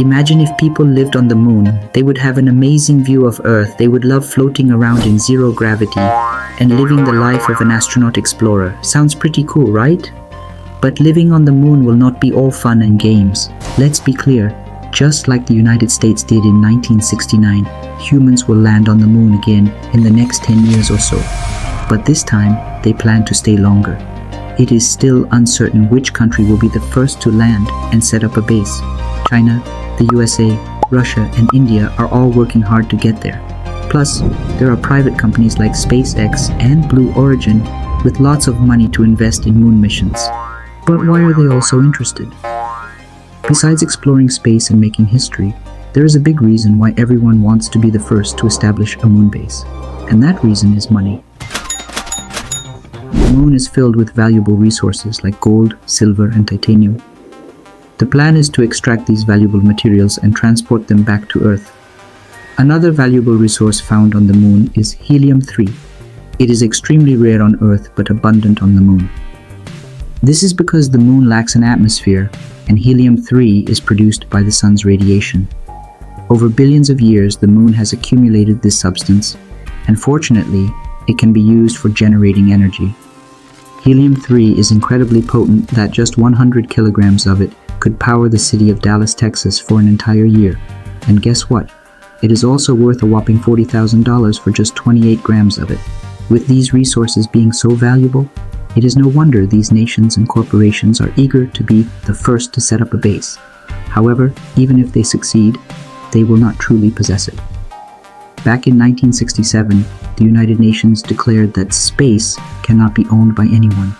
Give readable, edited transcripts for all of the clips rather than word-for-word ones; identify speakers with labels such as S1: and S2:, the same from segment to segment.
S1: Imagine if people lived on the moon. They would have an amazing view of Earth. They would love floating around in zero gravity and living the life of an astronaut explorer. Sounds pretty cool, right? But living on the moon will not be all fun and games. Let's be clear, just like the United States did in 1969, humans will land on the moon again in the next 10 years or so. But this time, they plan to stay longer. It is still uncertain which country will be the first to land and set up a base. China, the USA, Russia, and India are all working hard to get there. Plus, there are private companies like SpaceX and Blue Origin with lots of money to invest in moon missions. But why are they all so interested? Besides exploring space and making history, there is a big reason why everyone wants to be the first to establish a moon base. And that reason is money. The moon is filled with valuable resources like gold, silver, and titanium. The plan is to extract these valuable materials and transport them back to Earth. Another valuable resource found on the moon is helium-3. It is extremely rare on Earth but abundant on the moon. This is because the moon lacks an atmosphere, and helium-3 is produced by the sun's radiation. Over billions of years, the moon has accumulated this substance, and fortunately, it can be used for generating energy. Helium-3 is incredibly potent that just 100 kilograms of it could power the city of Dallas, Texas for an entire year. And guess what? It is also worth a whopping $40,000 for just 28 grams of it. With these resources being so valuable, it is no wonder these nations and corporations are eager to be the first to set up a base. However, even if they succeed, they will not truly possess it. Back in 1967, the United Nations declared that space cannot be owned by anyone.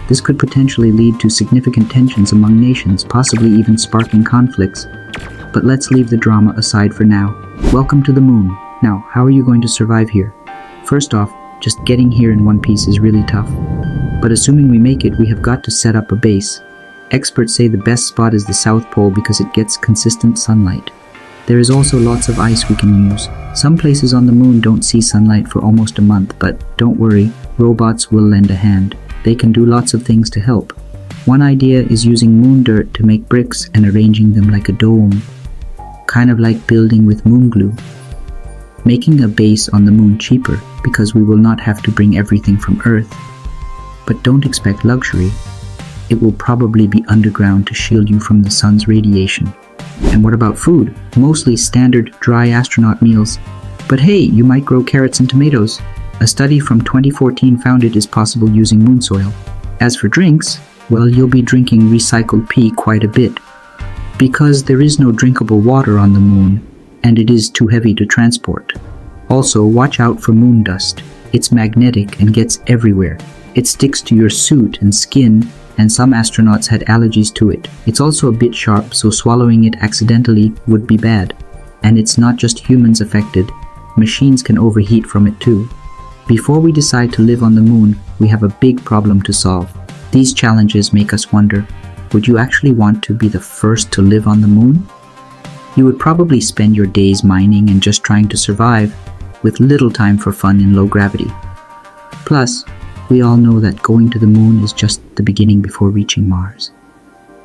S1: This could potentially lead to significant tensions among nations, possibly even sparking conflicts. But let's leave the drama aside for now. Welcome to the moon. Now, how are you going to survive here? First off, just getting here in one piece is really tough. But assuming we make it, we have got to set up a base. Experts say the best spot is the South Pole because it gets consistent sunlight. There is also lots of ice we can use. Some places on the moon don't see sunlight for almost a month, but don't worry, robots will lend a hand. They can do lots of things to help. One idea is using moon dirt to make bricks and arranging them like a dome, kind of like building with moon glue. Making a base on the moon cheaper because we will not have to bring everything from Earth. But don't expect luxury. It will probably be underground to shield you from the sun's radiation. And what about food? Mostly standard dry astronaut meals. But hey, you might grow carrots and tomatoes. A study from 2014 found it is possible using moon soil. As for drinks, well, you'll be drinking recycled pee quite a bit. Because there is no drinkable water on the moon, and it is too heavy to transport. Also, watch out for moon dust. It's magnetic and gets everywhere. It sticks to your suit and skin, and some astronauts had allergies to it. It's also a bit sharp, so swallowing it accidentally would be bad. And it's not just humans affected. Machines can overheat from it too. Before we decide to live on the moon, we have a big problem to solve. These challenges make us wonder, would you actually want to be the first to live on the moon? You would probably spend your days mining and just trying to survive, with little time for fun in low gravity. Plus, we all know that going to the moon is just the beginning before reaching Mars.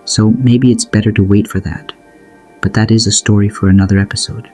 S1: So maybe it's better to wait for that. But that is a story for another episode.